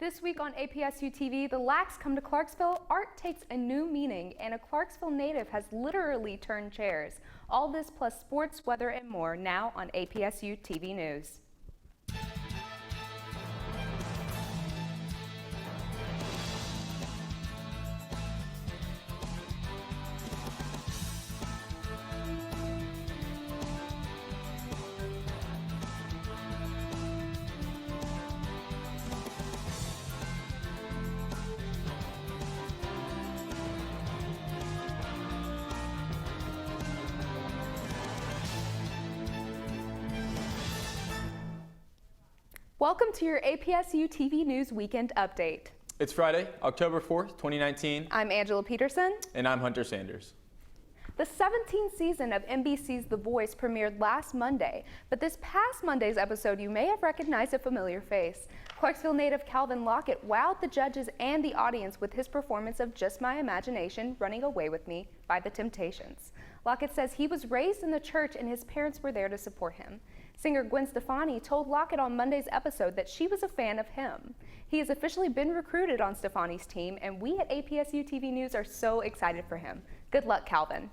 This week on APSU-TV, the Lacs come to Clarksville, art takes a new meaning, and a Clarksville native has literally turned chairs. All this plus sports, weather, and more now on APSU-TV News. Welcome to your APSU-TV News Weekend Update. It's Friday, October 4th, 2019. I'm Angela Peterson. And I'm Hunter Sanders. The 17th season of NBC's The Voice premiered last Monday, but this past Monday's episode you may have recognized a familiar face. Clarksville native Calvin Lockett wowed the judges and the audience with his performance of Just My Imagination, Running Away With Me by The Temptations. Lockett says he was raised in the church and his parents were there to support him. Singer Gwen Stefani told Lockett on Monday's episode that she was a fan of him. He has officially been recruited on Stefani's team, and we at APSU-TV News are so excited for him. Good luck, Calvin.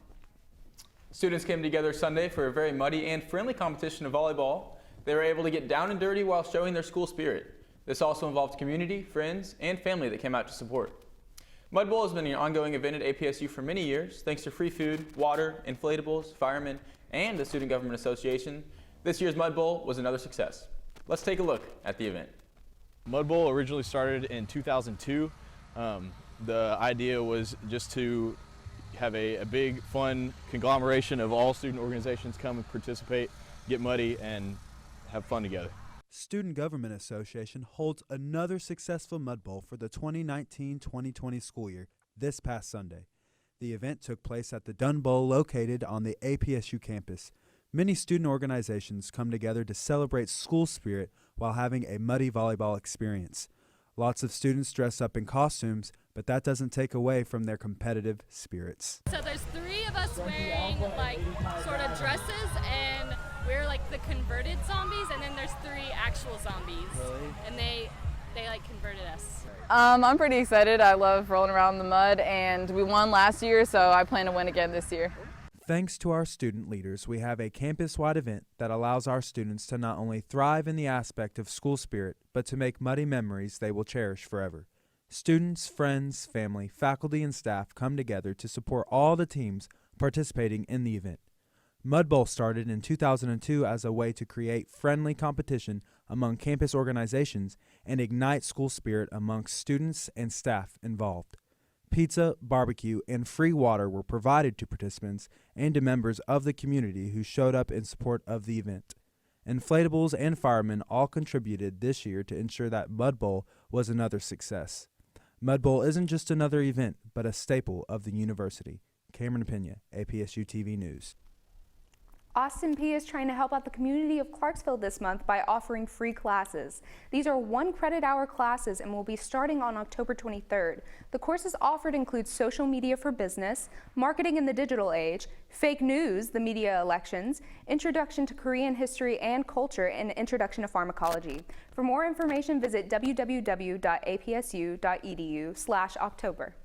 Students came together Sunday for a very muddy and friendly competition of volleyball. They were able to get down and dirty while showing their school spirit. This also involved community, friends, and family that came out to support. Mud Bowl has been an ongoing event at APSU for many years, thanks to free food, water, inflatables, firemen, and the Student Government Association. This year's Mud Bowl was another success. Let's take a look at the event. Mud Bowl originally started in 2002. The idea was just to have a big, fun conglomeration of all student organizations come and participate, get muddy, and have fun together. Student Government Association holds another successful Mud Bowl for the 2019-2020 school year this past Sunday. The event took place at the Dunn Bowl located on the APSU campus. Many student organizations come together to celebrate school spirit while having a muddy volleyball experience. Lots of students dress up in costumes, but that doesn't take away from their competitive spirits. So there's three of us wearing like sort of dresses, and we're like the converted zombies, and then there's three actual zombies. Really? And they like converted us. I'm pretty excited. I love rolling around in the mud, and we won last year, so I plan to win again this year. Thanks to our student leaders, we have a campus-wide event that allows our students to not only thrive in the aspect of school spirit, but to make muddy memories they will cherish forever. Students, friends, family, faculty, and staff come together to support all the teams participating in the event. Mud Bowl started in 2002 as a way to create friendly competition among campus organizations and ignite school spirit amongst students and staff involved. Pizza, barbecue, and free water were provided to participants and to members of the community who showed up in support of the event. Inflatables and firemen all contributed this year to ensure that Mud Bowl was another success. Mud Bowl isn't just another event, but a staple of the university. Cameron Pena, APSU-TV News. Austin Peay is trying to help out the community of Clarksville this month by offering free classes. These are 1 credit hour classes and will be starting on October 23rd. The courses offered include social media for business, marketing in the digital age, fake news, the media elections, introduction to Korean history and culture, and introduction to pharmacology. For more information, visit www.apsu.edu/October.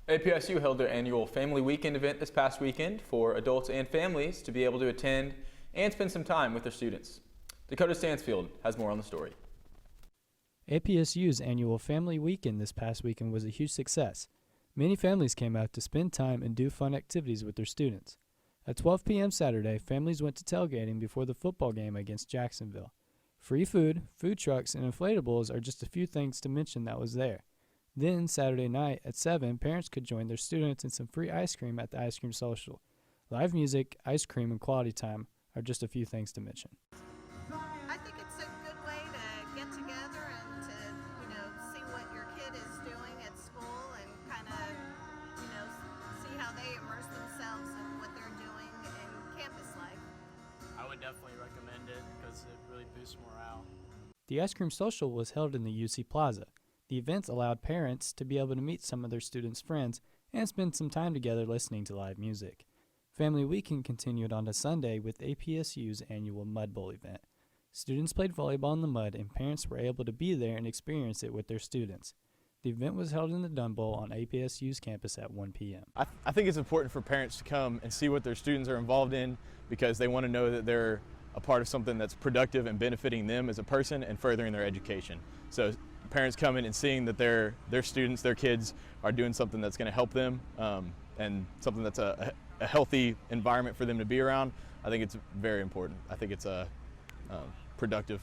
APSU held their annual Family Weekend event this past weekend for adults and families to be able to attend and spend some time with their students. Dakota Stansfield has more on the story. APSU's annual Family Weekend this past weekend was a huge success. Many families came out to spend time and do fun activities with their students. At 12 p.m. Saturday, families went to tailgating before the football game against Jacksonville. Free food, food trucks, and inflatables are just a few things to mention that was there. Then, Saturday night at 7, parents could join their students in some free ice cream at the Ice Cream Social. Live music, ice cream, and quality time are just a few things to mention. I think it's a good way to get together and to, see what your kid is doing at school and kind of, see how they immerse themselves in what they're doing in campus life. I would definitely recommend it because it really boosts morale. The Ice Cream Social was held in the UC Plaza. The events allowed parents to be able to meet some of their students' friends and spend some time together listening to live music. Family Weekend continued on to Sunday with APSU's annual Mud Bowl event. Students played volleyball in the mud, and parents were able to be there and experience it with their students. The event was held in the Dunn Bowl on APSU's campus at 1 p.m. I think it's important for parents to come and see what their students are involved in because they want to know that they're a part of something that's productive and benefiting them as a person and furthering their education. So parents coming and seeing that their students, their kids are doing something that's going to help them and something that's a healthy environment for them to be around, I think it's very important. I think it's productive.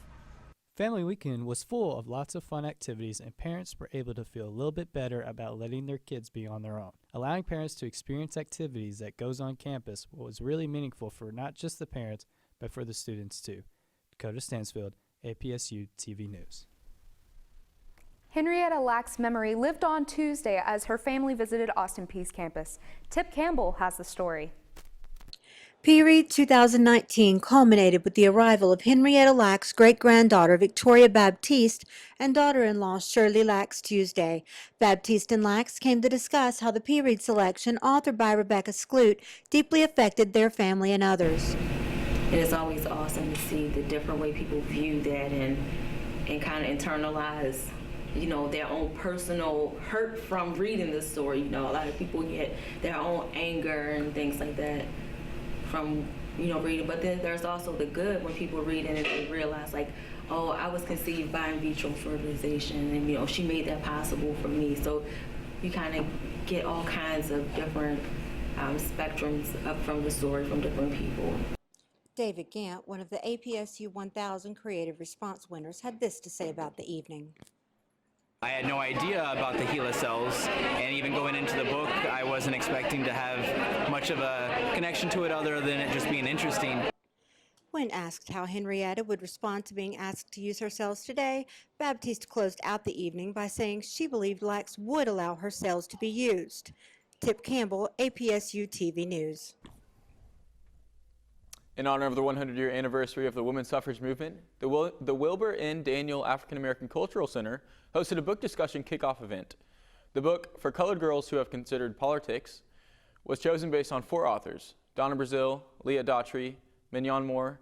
Family Weekend was full of lots of fun activities, and parents were able to feel a little bit better about letting their kids be on their own. Allowing parents to experience activities that goes on campus was really meaningful for not just the parents, but for the students too. Dakota Stansfield, APSU-TV News. Henrietta Lack's memory lived on Tuesday as her family visited Austin Peay's campus. Tip Campbell has the story. Peay 2019 culminated with the arrival of Henrietta Lack's great-granddaughter Victoria Baptiste and daughter-in-law Shirley Lax Tuesday. Baptiste and Lax came to discuss how the Peay selection, authored by Rebecca Skloot, deeply affected their family and others. It's always awesome to see the different way people view that and kind of internalize, you know, their own personal hurt from reading this story. You know, a lot of people get their own anger and things like that from, you know, reading, but then there's also the good when people read it and they realize, like, oh, I was conceived by in vitro fertilization, and, you know, she made that possible for me. So you kind of get all kinds of different spectrums up from the story from different people. David Gant, one of the APSU 1000 Creative Response winners, had this to say about the evening. I had no idea about the HeLa cells, and even going into the book, I wasn't expecting to have much of a connection to it other than it just being interesting. When asked how Henrietta would respond to being asked to use her cells today, Baptiste closed out the evening by saying she believed Lax would allow her cells to be used. Tip Campbell, APSU-TV News. In honor of the 100-year anniversary of the women's suffrage movement, the Wilbur N. Daniel African American Cultural Center hosted a book discussion kickoff event. The book, For Colored Girls Who Have Considered Politics, was chosen based on 4 authors, Donna Brazile, Leah Daughtry, Mignon Moore,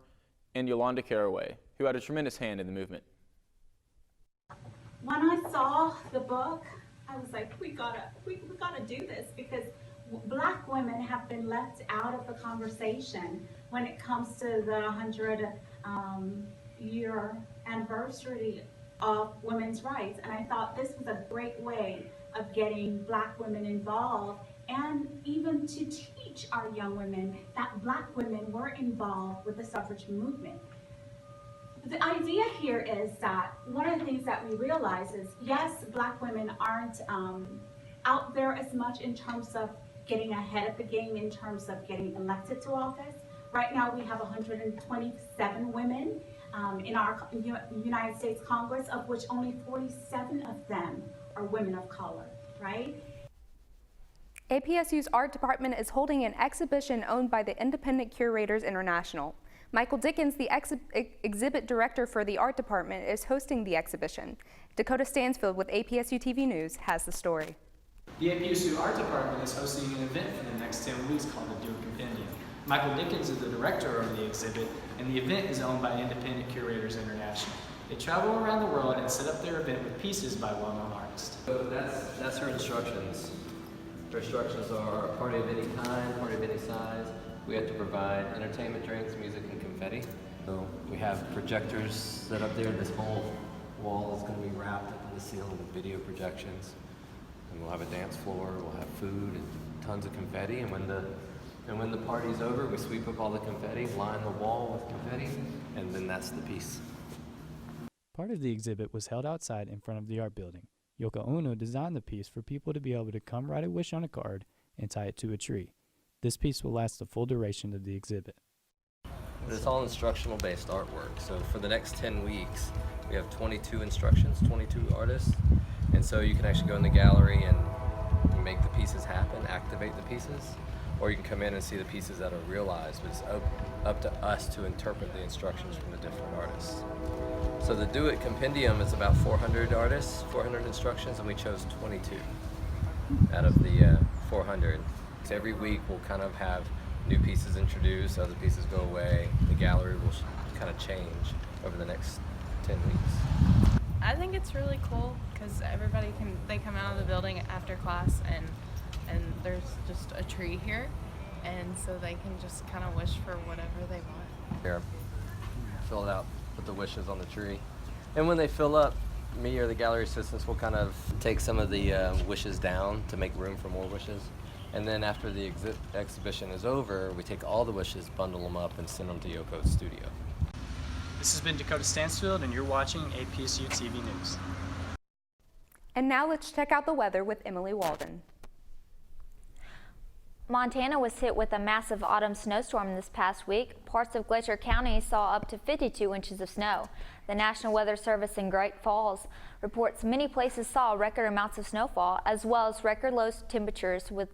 and Yolanda Caraway, who had a tremendous hand in the movement. When I saw the book, I was like, we gotta do this, because Black women have been left out of the conversation when it comes to the 100-year anniversary of women's rights. And I thought this was a great way of getting Black women involved, and even to teach our young women that Black women were involved with the suffrage movement. The idea here is that one of the things that we realize is, yes, Black women aren't out there as much in terms of getting ahead of the game in terms of getting elected to office. Right now we have 127 women in our United States Congress, of which only 47 of them are women of color, right? APSU's art department is holding an exhibition owned by the Independent Curators International. Michael Dickens, the exhibit director for the art department, is hosting the exhibition. Dakota Stansfield with APSU-TV News has the story. The APSU Art Department is hosting an event for the next 10 weeks called the Duke Compendium. Michael Dickens is the director of the exhibit, and the event is owned by Independent Curators International. They travel around the world and set up their event with pieces by well-known artists. So that's her instructions. Her instructions are a party of any kind, party of any size. We have to provide entertainment, drinks, music, and confetti. So we have projectors set up there. This whole wall is going to be wrapped up in the ceiling with video projections. And we'll have a dance floor, we'll have food and tons of confetti. And when the party's over, we sweep up all the confetti, line the wall with confetti, and then that's the piece. Part of the exhibit was held outside in front of the art building. Yoko Ono designed the piece for people to be able to come write a wish on a card and tie it to a tree. This piece will last the full duration of the exhibit. It's all instructional based artwork. So for the next 10 weeks, we have 22 instructions, 22 artists. And so you can actually go in the gallery and make the pieces happen, activate the pieces, or you can come in and see the pieces that are realized. But it's up to us to interpret the instructions from the different artists. So the Do It Compendium is about 400 artists, 400 instructions, and we chose 22 out of the 400. So every week we'll kind of have new pieces introduced, other pieces go away. The gallery will kind of change over the next 10 weeks. I think it's really cool because they come out of the building after class and there's just a tree here, and so they can just kind of wish for whatever they want. Here, fill it out, put the wishes on the tree. And when they fill up, me or the gallery assistants will kind of take some of the wishes down to make room for more wishes. And then after the exhibition is over, we take all the wishes, bundle them up, and send them to Yoko's studio. This has been Dakota Stansfield, and you're watching APSU-TV News. And now let's check out the weather with Emily Waldon. Montana was hit with a massive autumn snowstorm this past week. Parts of Glacier County saw up to 52 inches of snow. The National Weather Service in Great Falls reports many places saw record amounts of snowfall as well as record low temperatures with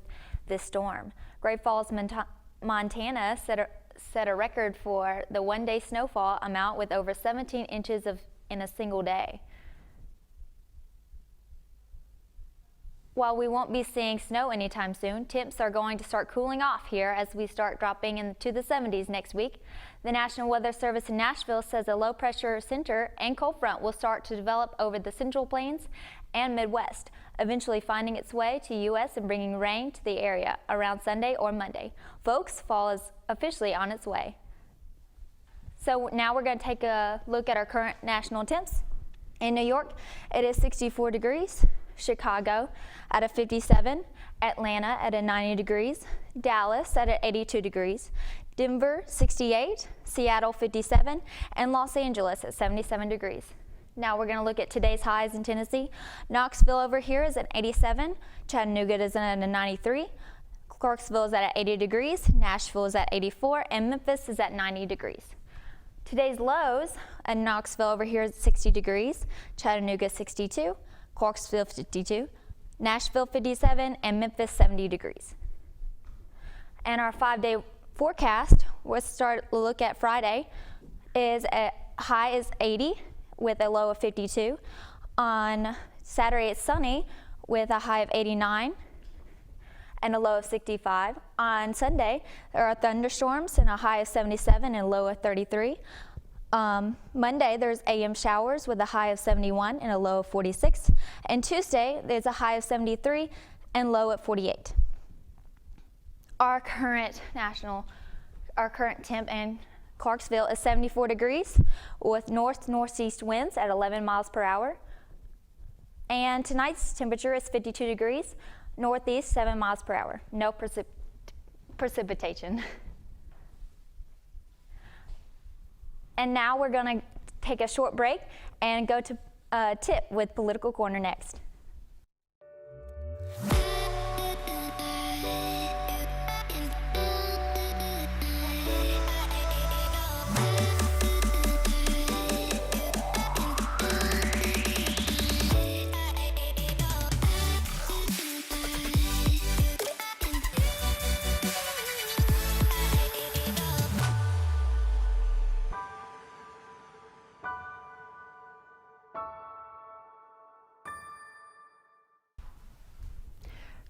this storm. Great Falls, Montana set a record for the one-day snowfall amount with over 17 inches in a single day. While we won't be seeing snow anytime soon, temps are going to start cooling off here as we start dropping into the 70s next week. The National Weather Service in Nashville says a low-pressure center and cold front will start to develop over the Central Plains and Midwest, eventually finding its way to U.S. and bringing rain to the area around Sunday or Monday. Folks, fall is officially on its way. So now we're going to take a look at our current national temps. In New York, it is 64 degrees. Chicago at a 57, Atlanta at a 90 degrees, Dallas at a 82 degrees, Denver 68, Seattle 57, and Los Angeles at 77 degrees. Now we're going to look at today's highs in Tennessee. Knoxville over here is at 87, Chattanooga is at a 93, Clarksville is at 80 degrees, Nashville is at 84, and Memphis is at 90 degrees. Today's lows in Knoxville over here is 60 degrees, Chattanooga 62, Clarksville 52, Nashville 57, and Memphis 70 degrees. And our 5-day forecast, we'll start to look at Friday, is a high is 80 with a low of 52. On Saturday it's sunny with a high of 89 and a low of 65. On Sunday there are thunderstorms and a high of 77 and a low of 33. Monday, there's AM showers with a high of 71 and a low of 46. And Tuesday, there's a high of 73 and low at 48. Our current temp in Clarksville is 74 degrees with north-northeast winds at 11 miles per hour. And tonight's temperature is 52 degrees, northeast 7 miles per hour. No precipitation. And now we're going to take a short break and go to Tip with Political Corner next.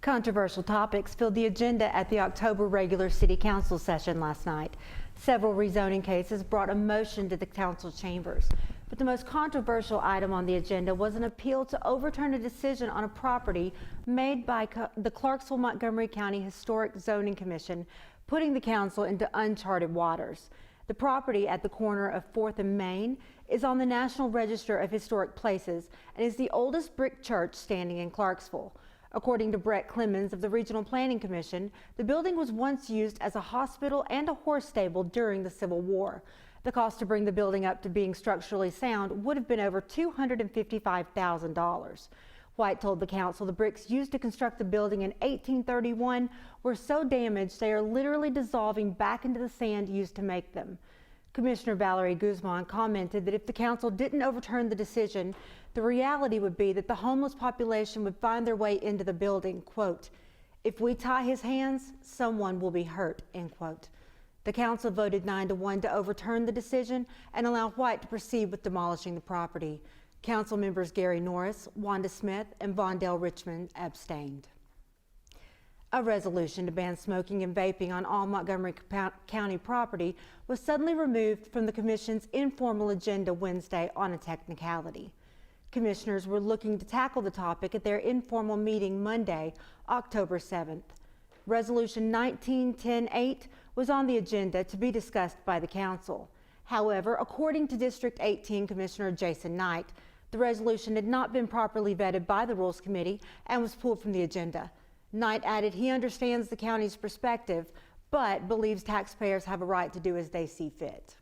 Controversial topics filled the agenda at the October regular City Council session last night. Several rezoning cases brought a motion to the council chambers. But the most controversial item on the agenda was an appeal to overturn a decision on a property made by the Clarksville-Montgomery County Historic Zoning Commission, putting the council into uncharted waters. The property at the corner of 4th and Main is on the National Register of Historic Places and is the oldest brick church standing in Clarksville. According to Brett Clemens of the Regional Planning Commission, the building was once used as a hospital and a horse stable during the Civil War. The cost to bring the building up to being structurally sound would have been over $255,000. White told the council the bricks used to construct the building in 1831 were so damaged they are literally dissolving back into the sand used to make them. Commissioner Valerie Guzman commented that if the council didn't overturn the decision, the reality would be that the homeless population would find their way into the building, quote, "If we tie his hands, someone will be hurt," end quote. The council voted 9-1 to overturn the decision and allow White to proceed with demolishing the property. Council members Gary Norris, Wanda Smith, and Vondell Richmond abstained. A resolution to ban smoking and vaping on all Montgomery County property was suddenly removed from the Commission's informal agenda Wednesday on a technicality. Commissioners were looking to tackle the topic at their informal meeting Monday, October 7th. Resolution 19-10-8 was on the agenda to be discussed by the Council. However, according to District 18 Commissioner Jason Knight, the resolution had not been properly vetted by the Rules Committee and was pulled from the agenda. Knight added he understands the county's perspective, but believes taxpayers have a right to do as they see fit.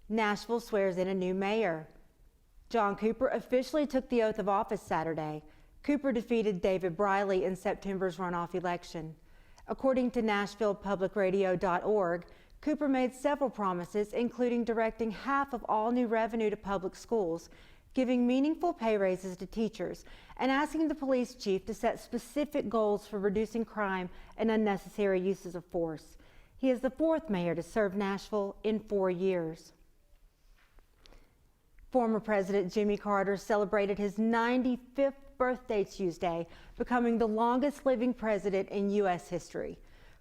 Nashville swears in a new mayor. John Cooper officially took the oath of office Saturday. Cooper defeated David Briley in September's runoff election. According to NashvillePublicRadio.org, Cooper made several promises, including directing half of all new revenue to public schools, giving meaningful pay raises to teachers, and asking the police chief to set specific goals for reducing crime and unnecessary uses of force. He is the fourth mayor to serve Nashville in 4 years. Former President Jimmy Carter celebrated his 95th birthday Tuesday, becoming the longest living president in U.S. history.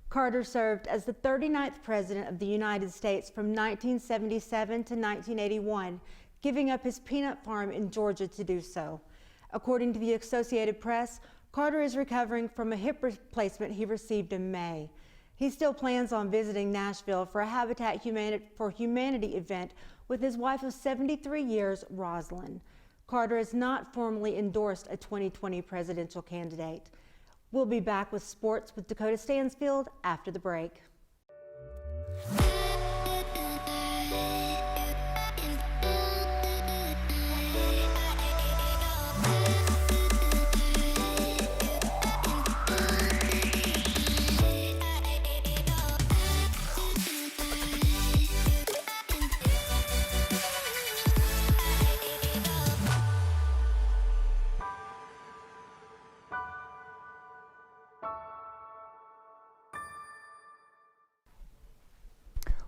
Carter served as the 39th President of the United States from 1977 to 1981, giving up his peanut farm in Georgia to do so. According to the Associated Press, Carter is recovering from a hip replacement he received in May. He still plans on visiting Nashville for a Habitat for Humanity event with his wife of 73 years, Rosalind. Carter has not formally endorsed a 2020 presidential candidate. We'll be back with sports with Dakota Stansfield after the break.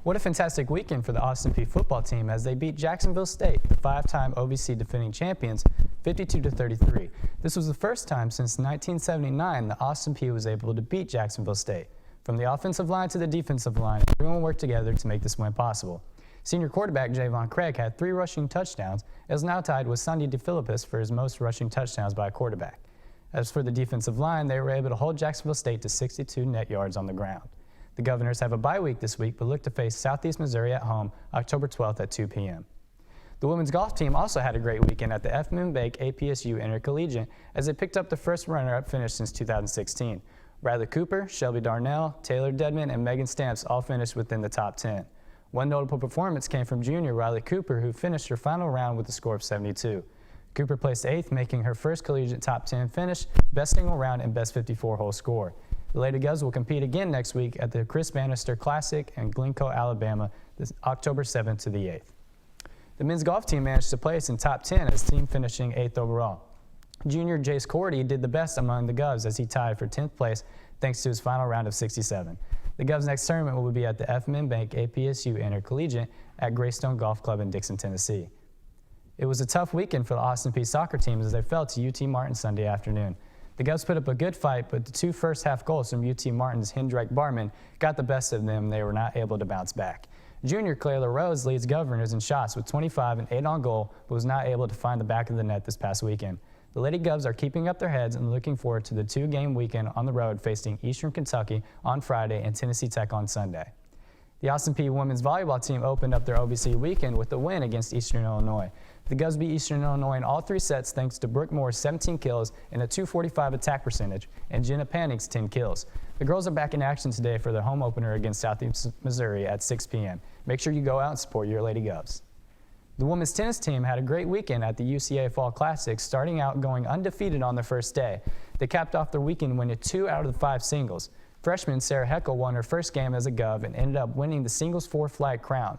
What a fantastic weekend for the Austin Peay football team as they beat Jacksonville State, the 5-time OVC defending champions, 52-33. This was the first time since 1979 that Austin Peay was able to beat Jacksonville State. From the offensive line to the defensive line, everyone worked together to make this win possible. Senior quarterback Javon Craig had 3 rushing touchdowns and is now tied with Sunday DeFilippis for his most rushing touchdowns by a quarterback. As for the defensive line, they were able to hold Jacksonville State to 62 net yards on the ground. The Governors have a bye week this week, but look to face Southeast Missouri at home October 12th at 2 p.m. The women's golf team also had a great weekend at the FMN Bank APSU Intercollegiate as they picked up the first runner-up finish since 2016. Bradley Cooper, Shelby Darnell, Taylor Dedman, and Megan Stamps all finished within the top 10. One notable performance came from junior Riley Cooper, who finished her final round with a score of 72. Cooper placed 8th, making her first collegiate top 10 finish, best single round, and best 54-hole score. The Lady Govs will compete again next week at the Chris Bannister Classic in Glencoe, Alabama, this October 7th to the 8th. The men's golf team managed to place in top 10 as team finishing 8th overall. Junior Jace Cordy did the best among the Govs as he tied for 10th place thanks to his final round of 67. The Govs' next tournament will be at the FMN Bank APSU Intercollegiate at Greystone Golf Club in Dixon, Tennessee. It was a tough weekend for the Austin Peay soccer team as they fell to UT Martin Sunday afternoon. The Govs put up a good fight, but the 2 first-half goals from UT Martin's Hendrik Barman got the best of them. They were not able to bounce back. Junior Clayla Rose leads Governors in shots with 25 and 8 on goal, but was not able to find the back of the net this past weekend. The Lady Govs are keeping up their heads and looking forward to the 2-game weekend on the road facing Eastern Kentucky on Friday and Tennessee Tech on Sunday. The Austin Peay women's volleyball team opened up their OVC weekend with a win against Eastern Illinois. The Govs beat Eastern Illinois in all 3 sets thanks to Brooke Moore's 17 kills and a .245 attack percentage and Jenna Panning's 10 kills. The girls are back in action today for their home opener against Southeast Missouri at 6 p.m. Make sure you go out and support your Lady Govs. The women's tennis team had a great weekend at the UCA Fall Classic, starting out going undefeated on their first day. They capped off their weekend winning 2 out of the 5 singles. Freshman Sarah Heckel won her first game as a Gov and ended up winning the singles 4-flag crown.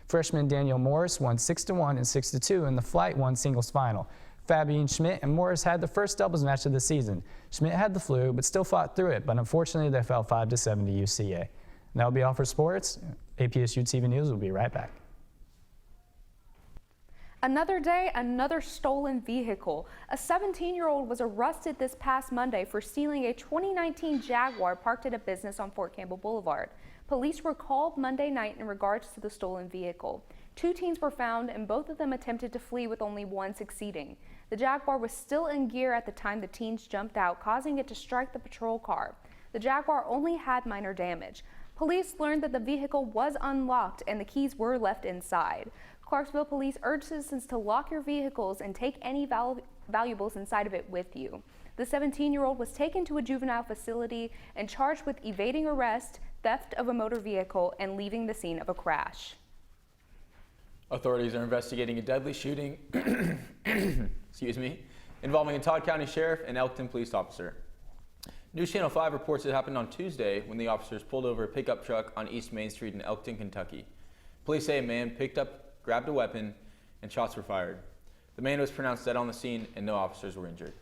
Freshman Danielle Morris won 6-1 and 6-2 in the flight 1 singles final. Fabian Schmidt and Morris had the first doubles match of the season. Schmidt had the flu, but still fought through it, but unfortunately they fell 5-7 to UCA. And that will be all for sports. APSU-TV News will be right back. Another day, another stolen vehicle. A 17-year-old was arrested this past Monday for stealing a 2019 Jaguar parked at a business on Fort Campbell Boulevard. Police were called Monday night in regards to the stolen vehicle. 2 teens were found and both of them attempted to flee with only one succeeding. The Jaguar was still in gear at the time the teens jumped out, causing it to strike the patrol car. The Jaguar only had minor damage. Police learned that the vehicle was unlocked and the keys were left inside. Clarksville police urge citizens to lock your vehicles and take any valuables inside of it with you. The 17-year-old was taken to a juvenile facility and charged with evading arrest, theft of a motor vehicle, and leaving the scene of a crash. Authorities are investigating a deadly shooting involving a Todd County Sheriff and Elkton police officer. News Channel 5 reports it happened on Tuesday when the officers pulled over a pickup truck on East Main Street in Elkton, Kentucky. Police say a man grabbed a weapon, and shots were fired. The man was pronounced dead on the scene and no officers were injured.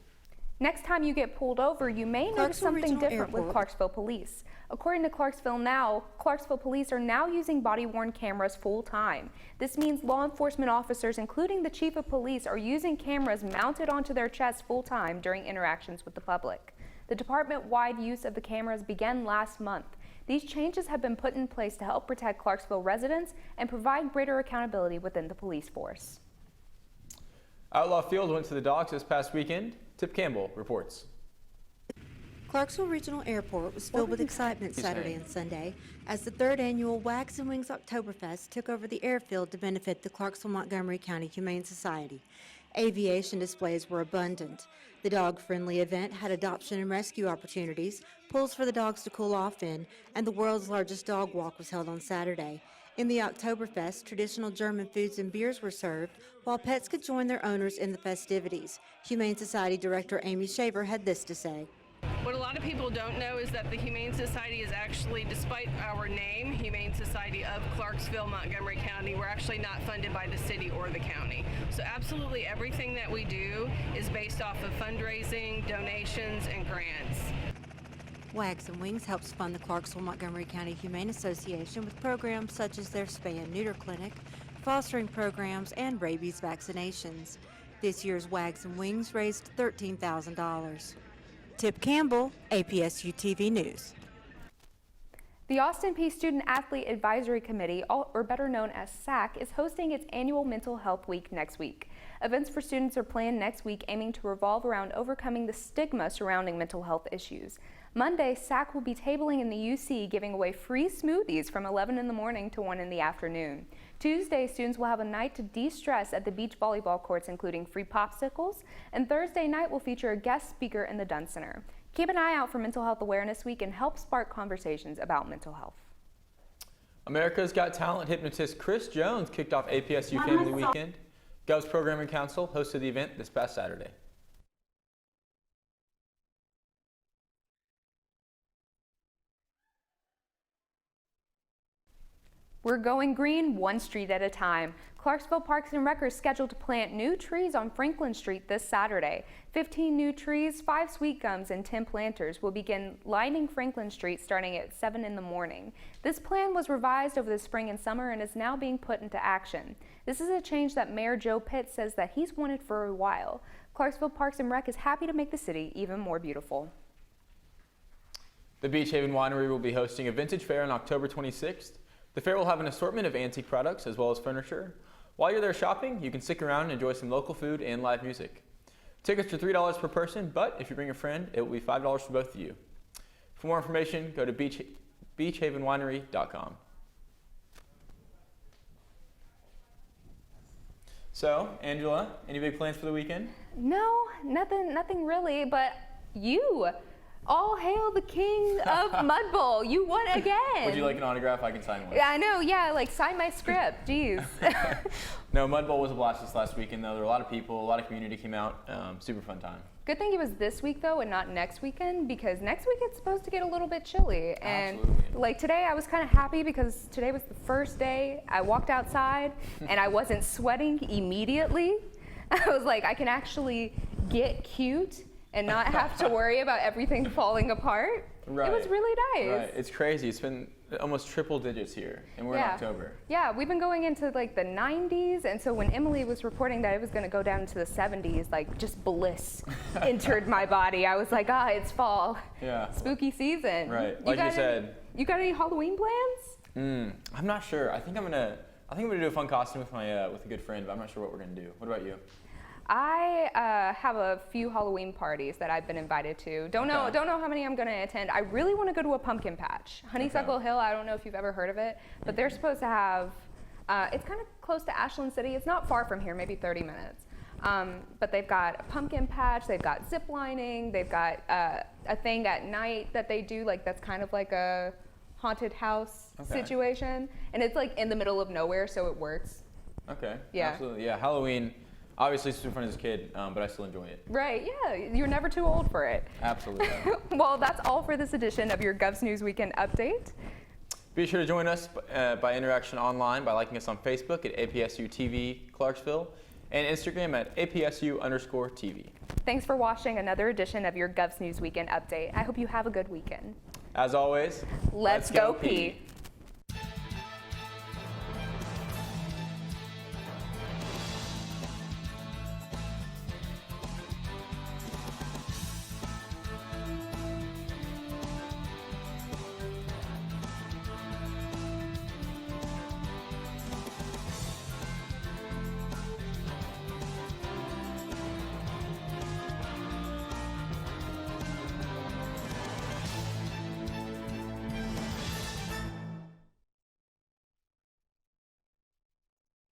Next time you get pulled over, you may notice something different with Clarksville police. According to Clarksville Now, Clarksville police are now using body-worn cameras full-time. This means law enforcement officers, including the chief of police, are using cameras mounted onto their chests full-time during interactions with the public. The department-wide use of the cameras began last month. These changes have been put in place to help protect Clarksville residents and provide greater accountability within the police force. Outlaw Field went to the Dogs this past weekend. Tip Campbell reports. Clarksville Regional Airport was filled with excitement Saturday and Sunday as the 3rd annual Wags and Wings Oktoberfest took over the airfield to benefit the Clarksville-Montgomery County Humane Society. Aviation displays were abundant. The dog-friendly event had adoption and rescue opportunities, pools for the dogs to cool off in, and the world's largest dog walk was held on Saturday. In the Oktoberfest, traditional German foods and beers were served, while pets could join their owners in the festivities. Humane Society Director Amy Shaver had this to say. What a lot of people don't know is that the Humane Society is actually, despite our name, Humane Society of Clarksville, Montgomery County, we're actually not funded by the city or the county. So absolutely everything that we do is based off of fundraising, donations, and grants. Wags and Wings helps fund the Clarksville-Montgomery County Humane Association with programs such as their spay and neuter clinic, fostering programs, and rabies vaccinations. This year's Wags and Wings raised $13,000. Tip Campbell, APSU-TV News. The Austin Peay Student Athlete Advisory Committee, or better known as SAC, is hosting its annual Mental Health Week next week. Events for students are planned next week aiming to revolve around overcoming the stigma surrounding mental health issues. Monday, SAC will be tabling in the UC, giving away free smoothies from 11 in the morning to 1 in the afternoon. Tuesday, students will have a night to de-stress at the beach volleyball courts, including free popsicles, and Thursday night will feature a guest speaker in the Dunn Center. Keep an eye out for Mental Health Awareness Week and help spark conversations about mental health. America's Got Talent hypnotist Chris Jones kicked off APSU Family Weekend. Gov's Programming Council hosted the event this past Saturday. We're going green one street at a time. Clarksville Parks and Rec is scheduled to plant new trees on Franklin Street this Saturday. 15 new trees, 5 sweet gums, and 10 planters will begin lining Franklin Street starting at 7 in the morning. This plan was revised over the spring and summer and is now being put into action. This is a change that Mayor Joe Pitt says that he's wanted for a while. Clarksville Parks and Rec is happy to make the city even more beautiful. The Beach Haven Winery will be hosting a vintage fair on October 26th. The fair will have an assortment of antique products as well as furniture. While you're there shopping, you can stick around and enjoy some local food and live music. Tickets are $3 per person, but if you bring a friend, it will be $5 for both of you. For more information, go to beachhavenwinery.com. So, Angela, any big plans for the weekend? No, nothing really, but you. All hail the king of Mud Bowl. You won again. Would you like an autograph? I can sign one. Yeah, I know. Yeah, like sign my script. Jeez. No, Mud Bowl was a blast this last weekend, though. There were a lot of people, a lot of community came out. Super fun time. Good thing it was this week, though, and not next weekend, because next week it's supposed to get a little bit chilly. And like today, I was kind of happy because today was the first day I walked outside and I wasn't sweating immediately. I was like, I can actually get cute and not have to worry about everything falling apart. Right. It was really nice. Right. It's crazy. It's been almost triple digits here, and we're in October. Yeah, we've been going into like the 90s, and so when Emily was reporting that it was going to go down into the 70s, like just bliss entered my body. I was like, it's fall. Yeah. Spooky season. Right. Like you said. You got any Halloween plans? I'm not sure. I think I'm gonna do a fun costume with my with a good friend, but I'm not sure what we're gonna do. What about you? I have a few Halloween parties that I've been invited to. Don't know how many I'm going to attend. I really want to go to a pumpkin patch. Honeysuckle Hill, I don't know if you've ever heard of it, but they're supposed to have, it's kind of close to Ashland City. It's not far from here, maybe 30 minutes. But they've got a pumpkin patch, they've got zip lining, they've got a thing at night that they do, like that's kind of like a haunted house situation. And it's like in the middle of nowhere, so it works. Okay. Yeah. Absolutely. Yeah. Halloween. Obviously, it's super fun as a kid, but I still enjoy it. Right, yeah, you're never too old for it. Absolutely. Well, that's all for this edition of your Govs News Weekend Update. Be sure to join us by interaction online by liking us on Facebook at APSU-TV Clarksville and Instagram at APSU_TV. Thanks for watching another edition of your Govs News Weekend Update. I hope you have a good weekend. As always, let's go Peay.